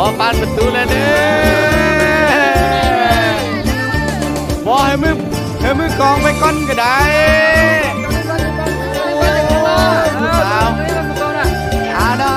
อปานประตูเลยเด้อบอให้มือกองไปก้อนก็ได้สาวอาดา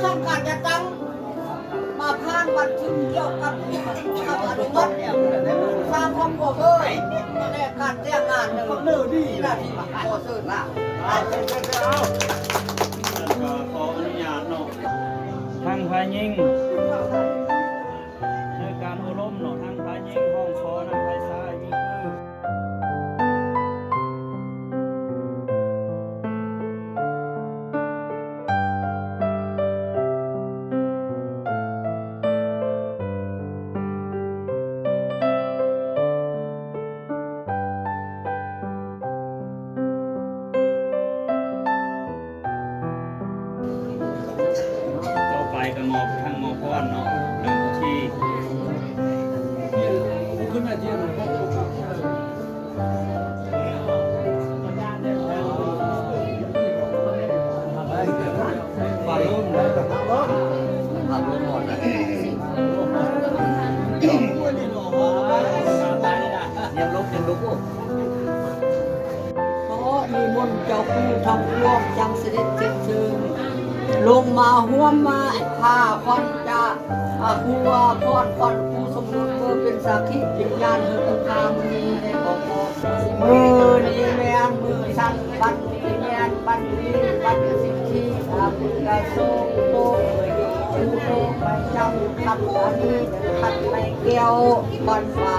ทำการจะตั้งมาผ่านบัตรถึงเกี่ยวกับอนุมัติสร้างครอบครัวเลยในการแจ้งงานในความเร็วดีนะที่มาขอสื่อละขออนุญาตเนาะทางพายิงในการอบรมเนาะทางพายิงห้องคอนำไฟซ้ายมีคือกับหมอทางหมอพรเนาะเรื่องที่ขึ้นมาที่มันก็ปาลุ่มเลยปาลุ่มหมดเลยยังลุกเพราะมีมนต์เจ้าคู่ทำร่วมจังเสด็จเจ็บเชิงลงมาห่วมมาพาพรจะครูพรครูสมบูรณ์เพื่อเป็นสักขีพยานเพื่อคามนีในบอกมือนี้แม่มือสั่นบันนี้แม่บันนี้บันสิทธิบุญกระโซงโตผู้โตไปจำคำอันนี้ขัดไม่เกี่ยวบันฝ่า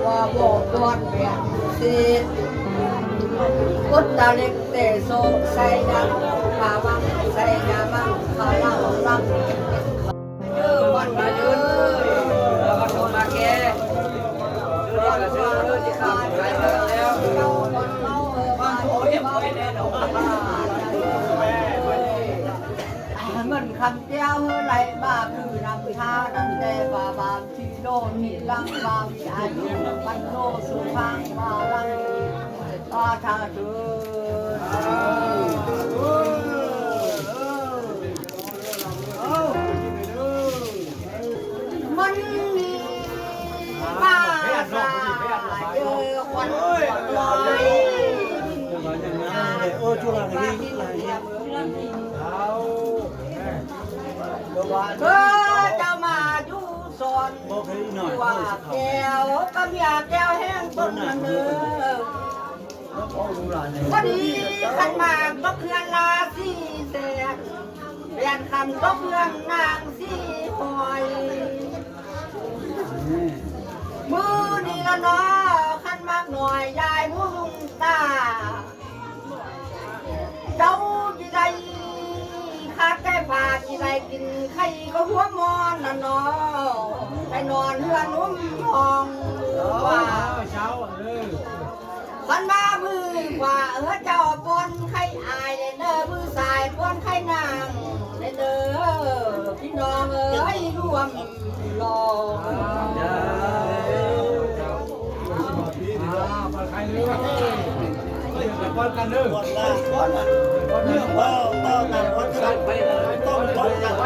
ว่าโบดวนแม่สิ อุตตะเล็กเตโซไซดังภาวังไซยามังภาลังรังเด้อวันมาเด้อแล้วก็ชมมาแกเด้อก็ซื้อเด้อที่ข้าวขายแล้วเราบ้านโอ้ยบ่แน่ดอกมันคำเจ้าเฮ้ยไรบ้าคือนำท่าดันแต่บาบามที่โดนที่ลังบาวิอายุปันโนสุพังบาลังอาทาเถิมันมีมาสาเจอควันลอยช่วงนี้เจ้ามาอยู่สอนว่าแก้วกับยาแก้วแห้งต้นมันเนื้อพอดีขันมากก็เพื่อนลาสีแสกเปลี่ยนคำก็เพื่อนนางสีหอยมือนี่ละเนาะขันมากหน่อยยายมุงตาเจ้าจีไรขาดแก่ผ้าจีไรกินไข่ก็หัวมอนน่ะเนาะไปนอนเฮือนนุ่มทองว่าขันมามือกว่าเจ้าปนไข่อายเด้อมือสายปนไข่นางเด้อพี่น้องรวมรอคนกันเด้อคนเนื้อคนกันไปต้มคนกันไป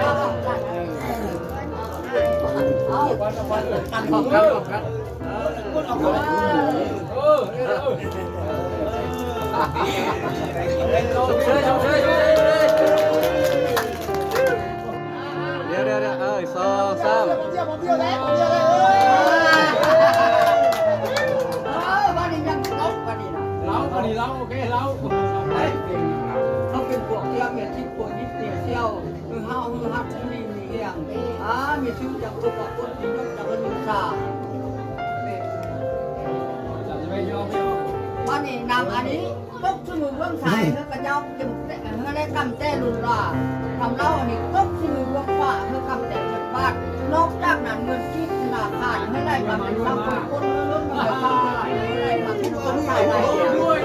กันของกันคนเอาคนเดี๋ยวสองสามเราโอเคเราเขาเป็นพวกเที่ยวเมียที่ปวดนิดเดียวเที่ยวคือห้าวคือฮักนี่มีเรื่องมีชื่อจากตัวกับคนที่ยกจากคนชาวันนี้นำอันนี้ตกสมุนเบื้องสายเธอกระเจ้าจึงเธอได้กำแต่รุนราทำเล่าอันนี้ตกสมุนเบื้องฝ่าเธอกำแต่เงินบาทนอกจากนั้นเงินที่ธนาคารให้ได้มาเป็นรับคนล้นมาเป็นข้าวให้ได้มาเป็นคนสายไหนด้วย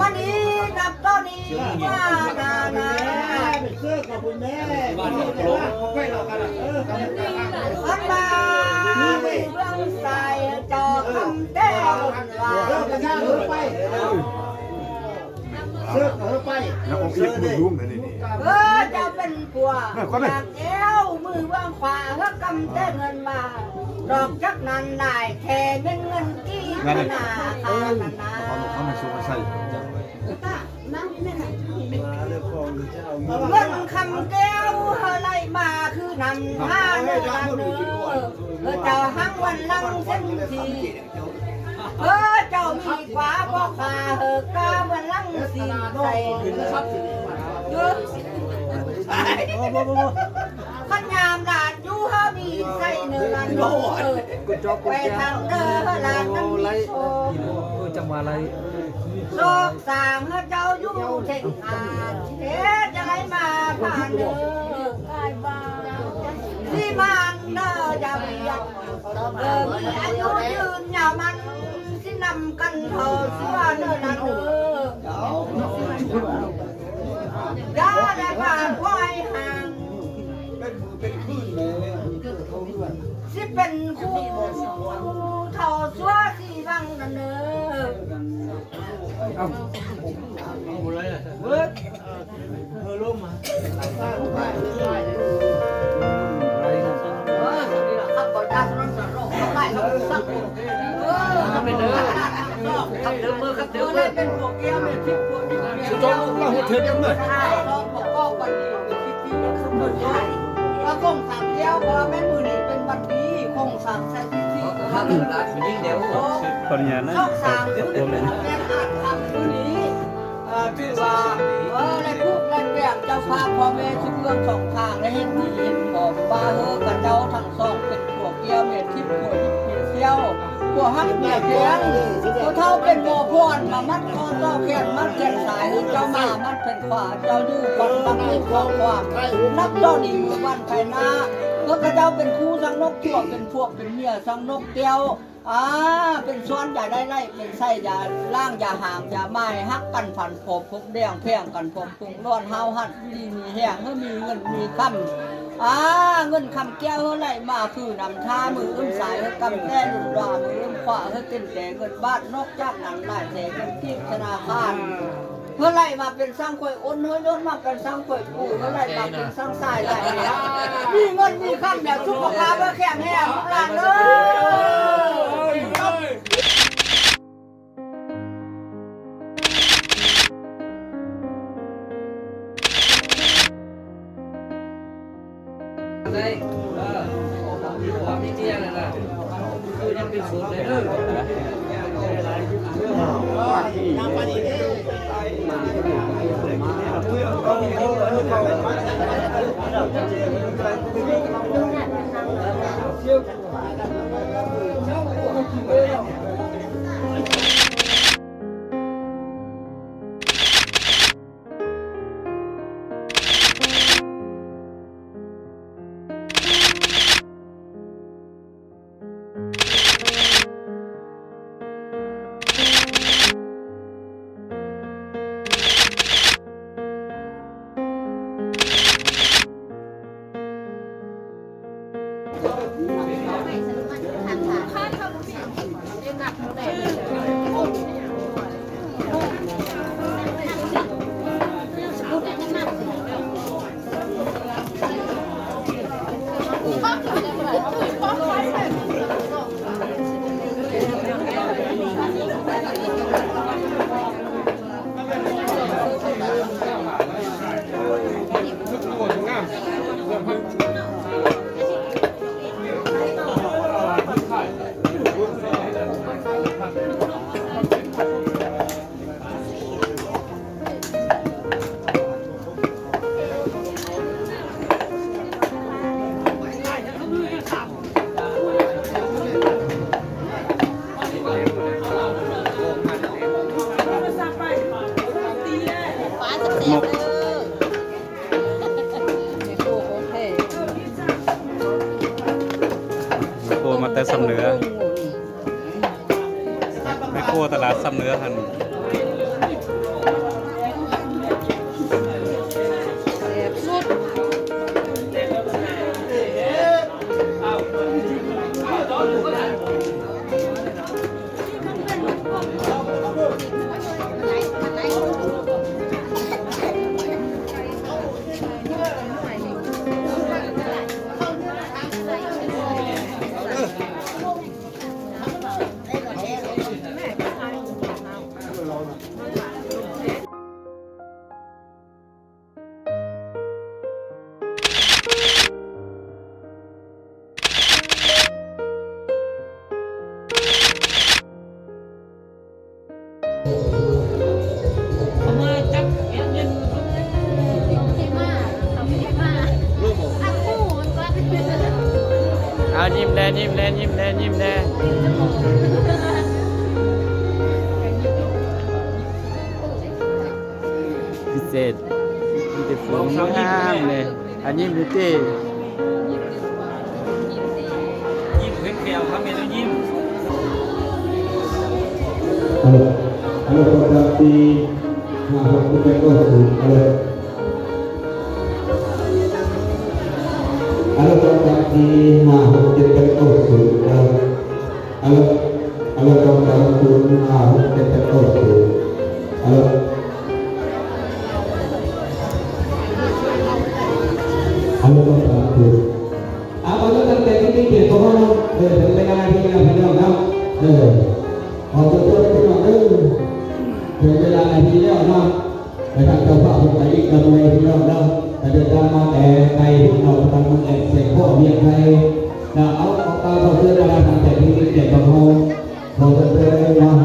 มันนี้ดับตอนนี้ว่านาเป็นเสื้อขอบคุณแม่บ้านโลกไปเรากันอันมาเบื้องสายจอคำแต้วว่าเสื้อกระชากไปเสื้อไปแล้วผมอีกมือรุ่มเลยนี่จะเป็นผัวจากเอวมือว่างขวาเพื่อกำแต้เงินมาดอกจักนั้นได้แค่เป็นเงินกี่ขนาดขนาดเขาไม่สู้ไม่ใช่เงินคำแก้วอะไรมาคือนำผ้าเนื้อเจ้าหังวันลังเส้นทีเจ้ามีขวาบอกขากาวันลังสีใส่ขันยามหลานอยู่เฮามีใส่เนื้อลานโลไปทางเด้อลานนั้นมีโชคจังหวะอะไรโชคสางเจ้าอยู่เท่งอาเทจะไหลมาผ่านเด้อที่มันเด้อจะเบียดมีอายุยืนยาวมันที่นำกันเท่าเสื้อเด้อลานเด้อย่าได้ผ่านไว้ห่างสิเป็นคู่เท่าชัวสีบังนั่นเด้อเอาอะไรอ่ะร่มมาอะไรนี่ล่ะครับบริการสนองได้ครับสักทำเป็นเด้อทำเดิมมือครับเดิมเลยเป็นพวกแก้วเนี่ยที่พวกนี้สุดยอดเราหัวเทียนยังเลยลองบอกก็วันนี้ที่ยังสมบูรณ์ด้วยแล้วคงสั่งเดียวว่าแม่มือนี่เป็นวันดีคงสั่งใส่ที่ทำเป็นร้านนี้เดี๋ยวขออนุญาตนะต้องสั่งคือแม่อาจทำคืนนี้ที่ว่าในคุกในเปียกเจ้าภาพ เฮ้อกระเจ้าทั้งสองเป็นผัวเกี้ยวเมียทิพย์ผัวทิพย์เมียเซี่ยวผัวฮักเมียเพียงผัวเท่าเป็นหมอพรมามัดคอเจ้าแขนมัดแขนสายเฮ้เจ้ามามัดเป็นขวาเจ้าอยู่ก่อนบังมือขวาความนับเจ้านี่มือวันไผ่นาเมื่อกระเจ้าเป็นคู่สังนกทั่วเป็นพวกเป็นเมียสังนกเตียวเป็นซ้อนอย่าได้ไล่เป็นไส้อย่าล่างอย่าห่างอย่าไม้ฮักกันผันผมพกแดงแพงกันผมปุงร้อนเฮาหัดดีมีแห้งเมื่อมีเงินมีคำเงินคำแก้วเท่าไรมาคือนำท่ามืออึ้มสายกำแต้ดุดามืออึ้มขวาเพื่อเป็นแต่เงินบ้านนอกจากนั้นหลายแต่เงินที่ธนาคารเพื่อไรมาเป็นสร้างข่อยอ้นเฮ้ยย้อนมาเป็นสร้างข่อยปู่เพื่อไรมาเป็นสร้างสายไรเนี่ยมีเงินมีคำแบบสุขภาพแข็งแรงหลานเลยได้ความที่เที่ยงนั่นน่ะคือยังเป็นสูตรเลยเด้อ โคมาแต่สำเนือแม่โคตลาดสำเนือหันเอายิ้มแดยิ้มแดยิ้มแดยิ้มแดพิเศษมีแต่ฟูงงามเลยอันยิ้มดูเต้ยิ้มเพ่งแก้วครับเมนูยิ้มHalo Bupati, Mahal Bupati, halo Bupati, Mahal Bupati, halo Bupati, Mahal Bupati, halo Bupati. Apa tu terjadi ni? Kita orang berpengaruh dengan Waktuเวลาที่แล้วเนาะไปทางเจ้าพ่อผมไปอีกกันเลยที่แล้วเนาะแต่เดินทางมาแต่ไกลเราทำมันเสร็จพ่อเมียไทยเราเอาตาเขาเสื้อดาราทำแต่ที่นี่เด็กกับเขาเขาจะเจอเนาะ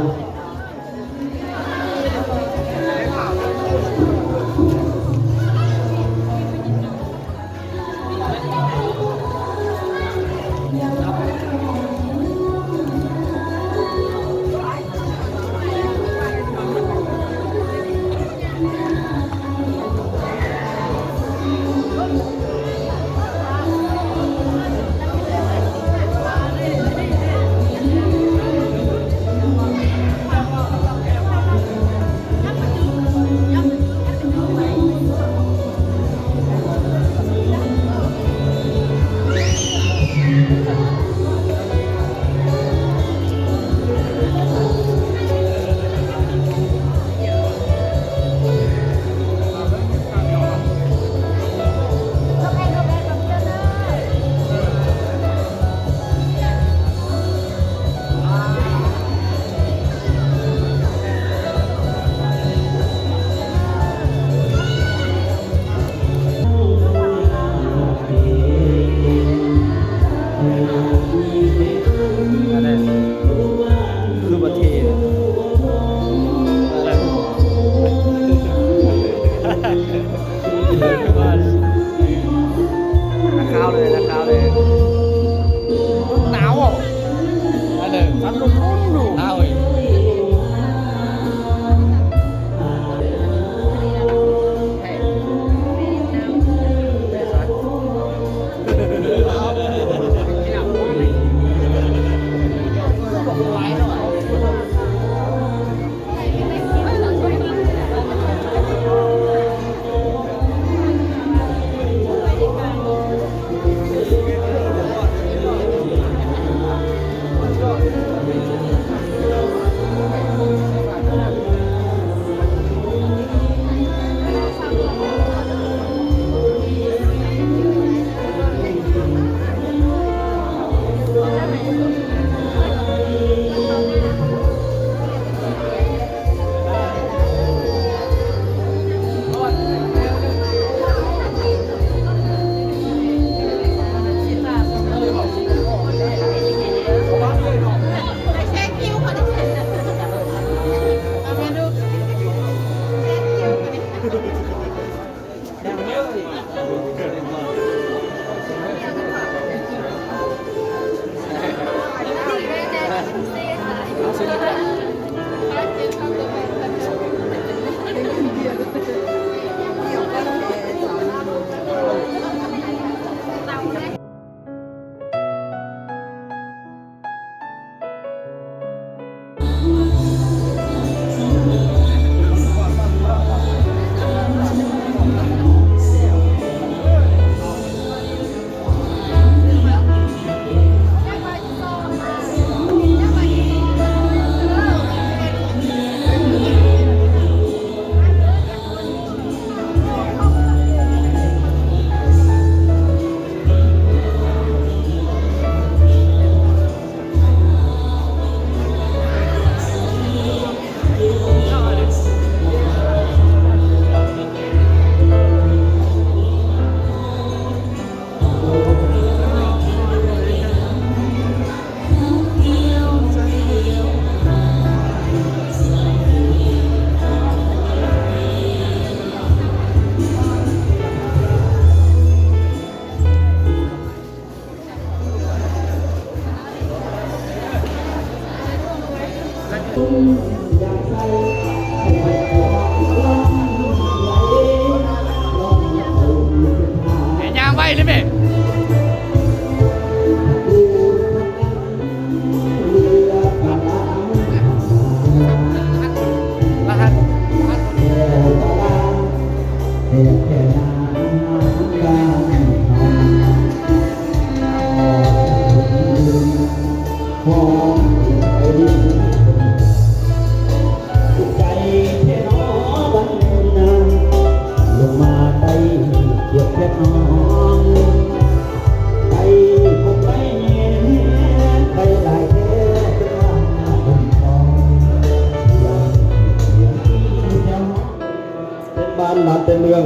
อำนาจแต่เมือง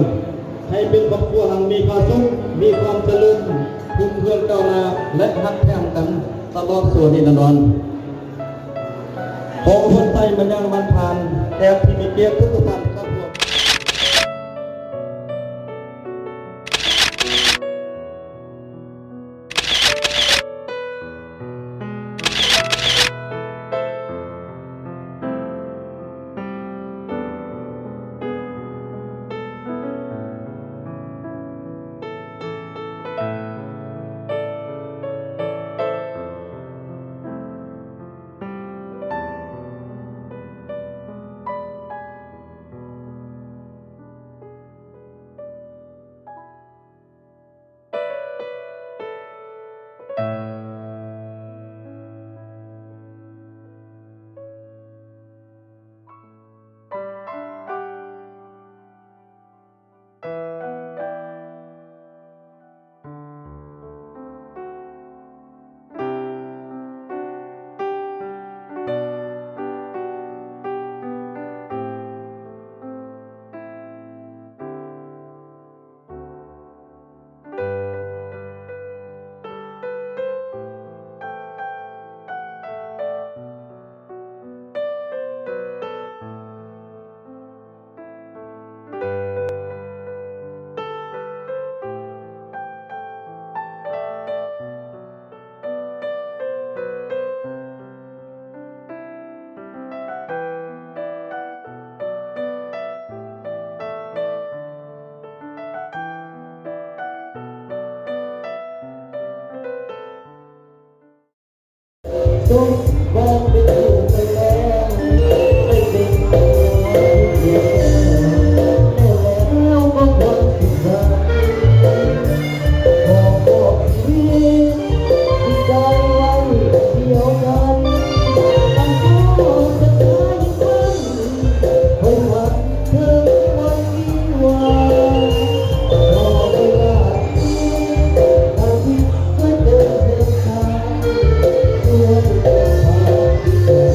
ให้เป็นครอบครัวหังมีความสุขมีความเจริญรุ่งเรืองก้าวหน้าและฮักแท้งกันตลอดส่วนนิรันดรขอคนไทยมันยังมันผ่านแต่ที่มีเกียรติทุกท่านครับผม Hãy subscribe cho kênh Ghiền Mì Gõ để không bỏ lỡ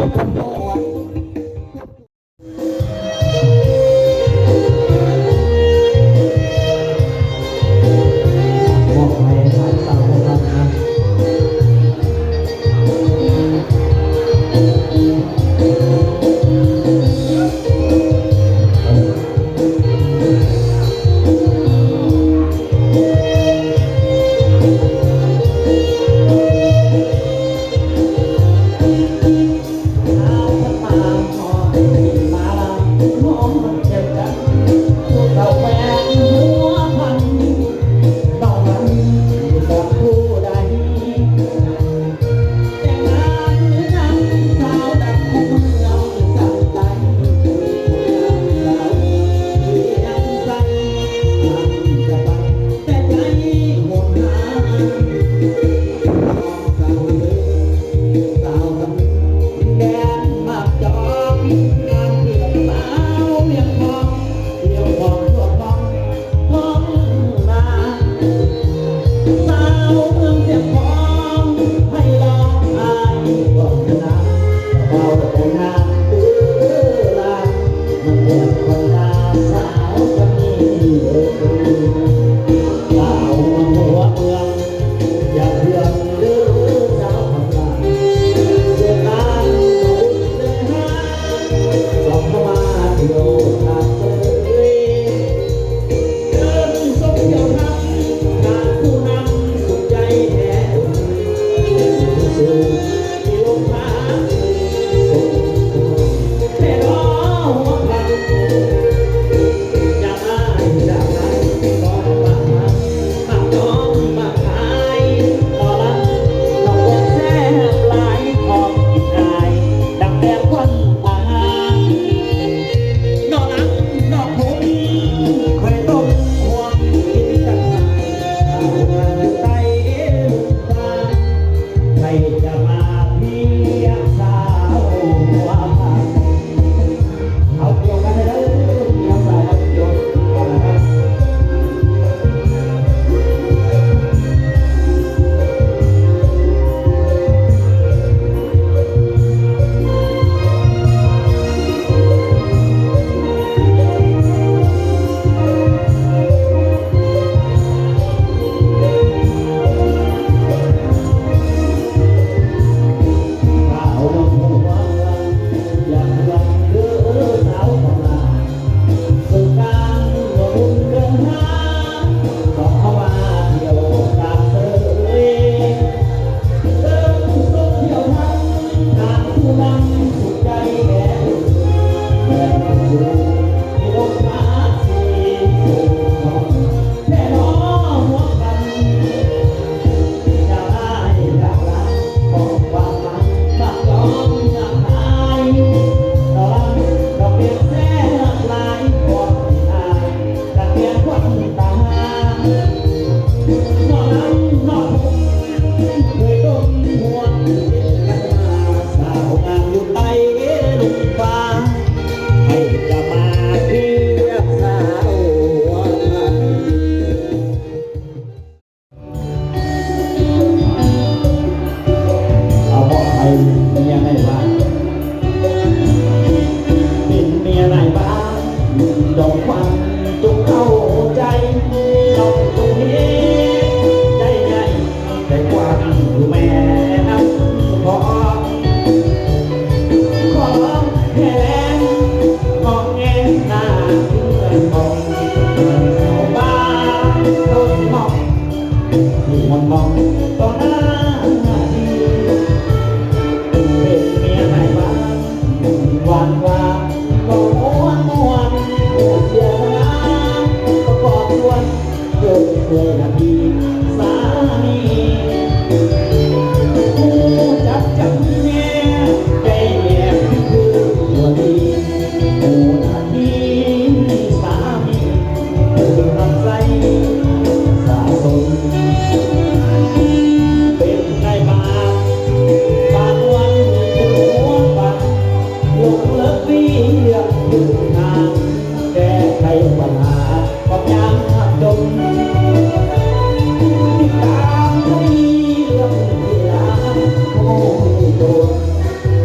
บอกให้หายเศร้าครับนะ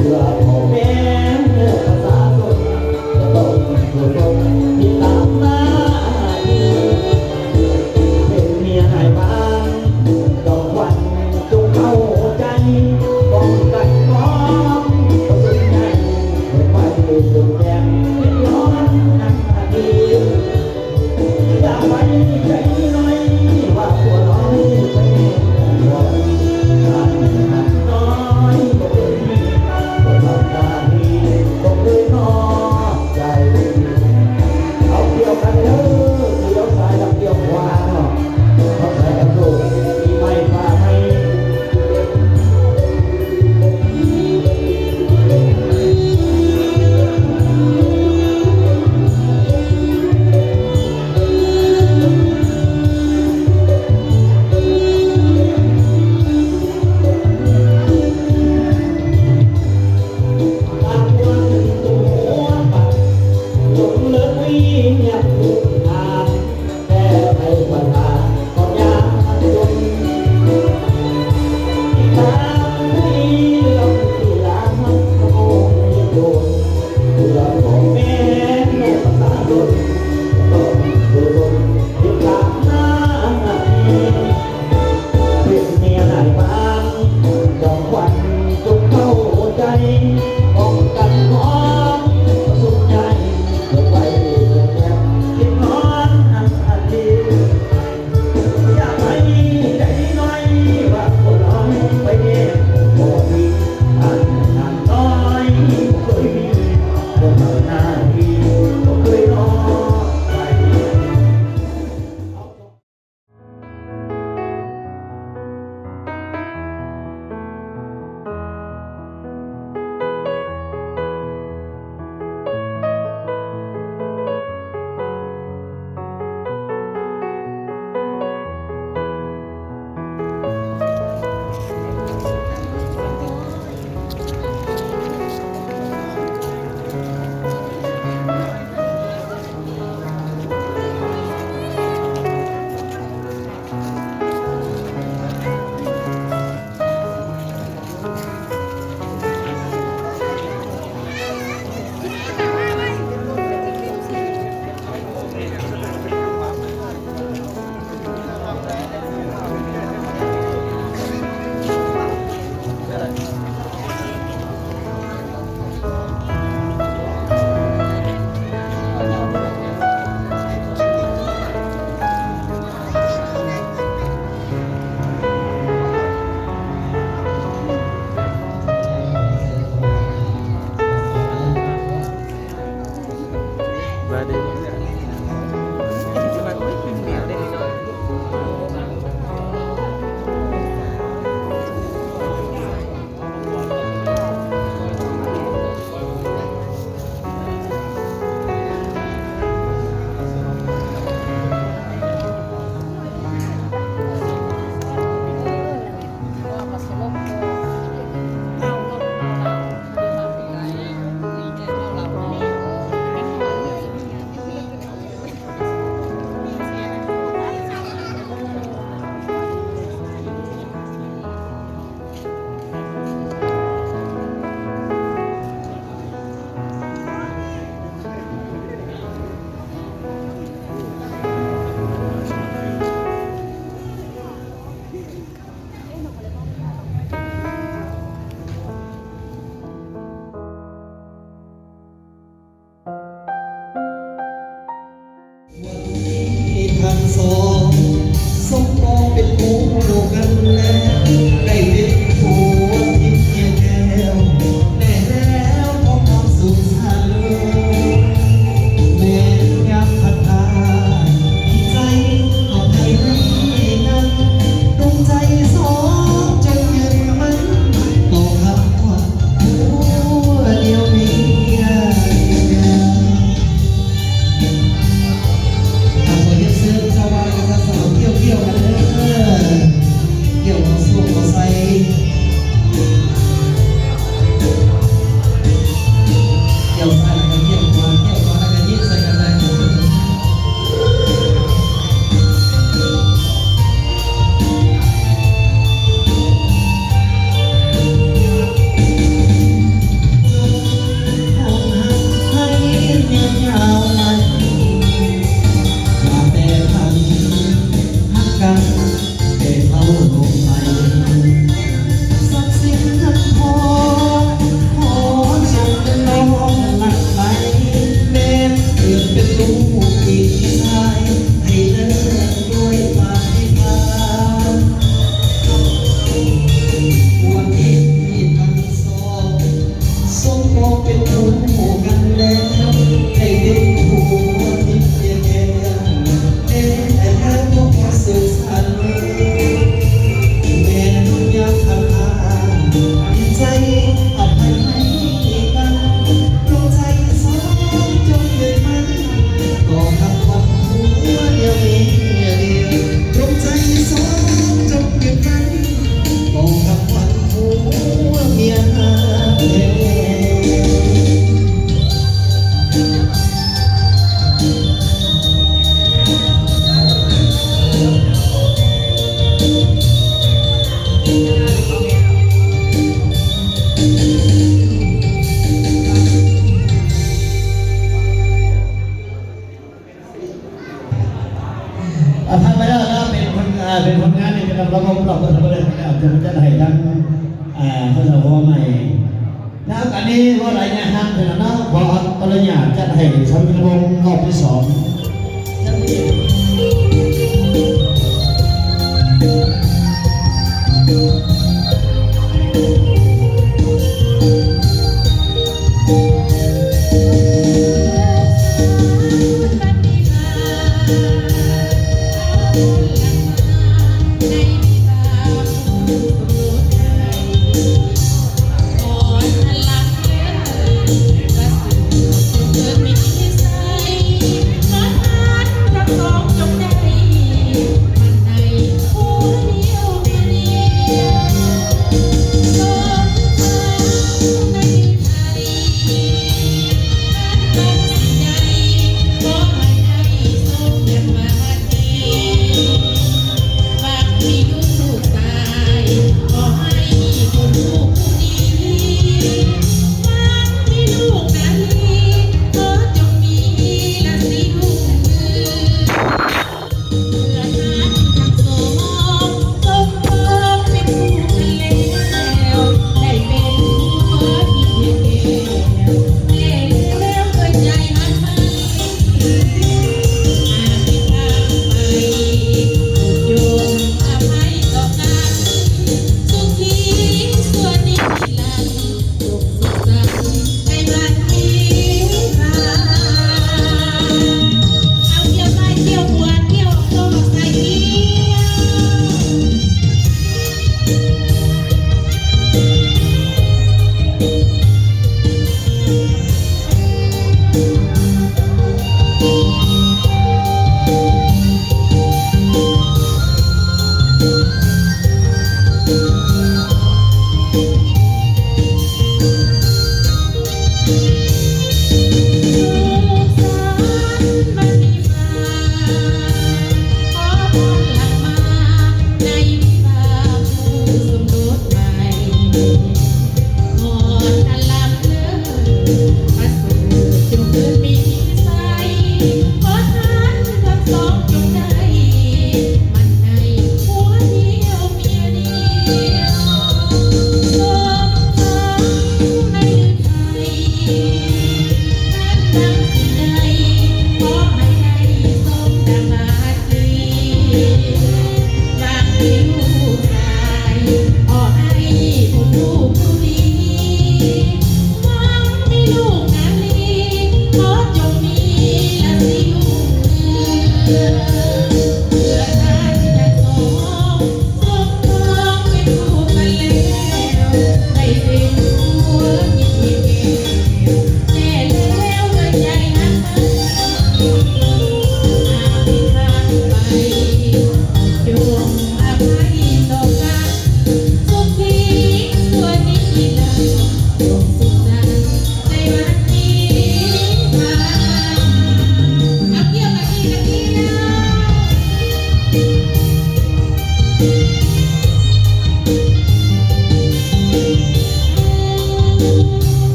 เพื่อพ่อแม่ภาษาสดต้องสู้รบที่ตามหน้าที่เป็นเมียนายบ้านต้องวันจงเข้าใจป้องกันน้องสุดใจไปสุดแดงย้อนนักดีอย่าไปใจน้อยว่าตัวน้อยไปหัวน้อยก็เป็นนี่ก็ทำได้ก็เลยนอกใจเอาเกี่ยวกันเด้อเกี่ยวซ้ายกับเกี่ยวขวาเนาะเขาใส่กันดูมีไม่ฟ้าไม่ จงเลิกวิ่งอย่าผูกขาดแต่ให้ปัญหาก็ยากจนที่ตามที่เราที่ลามันก็โง่ไม่โดนเพื่อของแม่ภาษาโดนต้องดูบนที่กลางหน้าเป็นเมียนายบ้านจงควันจงเข้าใจป้องกันน้องสุขใจ ไปแก้มคิดนอนอันดีอยากให้ใจน้อยว่าคนน้อยไปเยี่ยมโมดีอันนั้นน้อยเคยมีคนเมื่อหน้าที่เคยนอนไป Hãy subscribe cho kênh Ghiền Mì Gõ để không bỏ lỡ ว่าไรเนี่ยฮักเป็นนะว่าปริญญาจัดให้ทำเป็นวงรอบที่สอง เกิดมีนิสัยขอทานรักสอง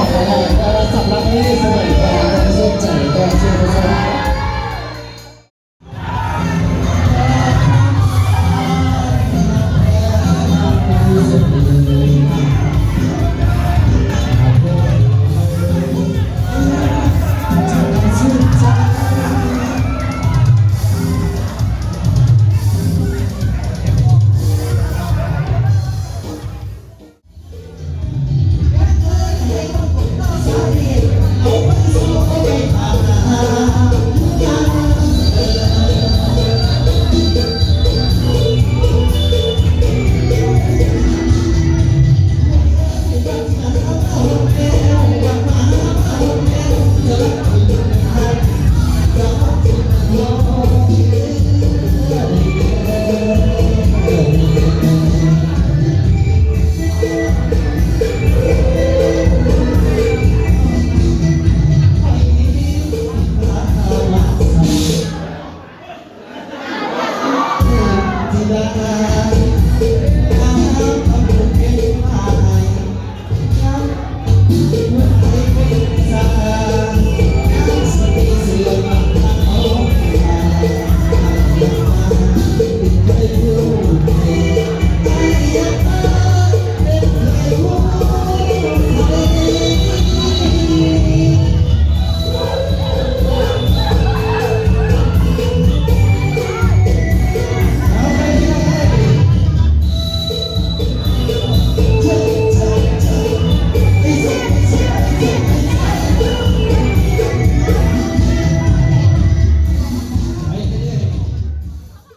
แต่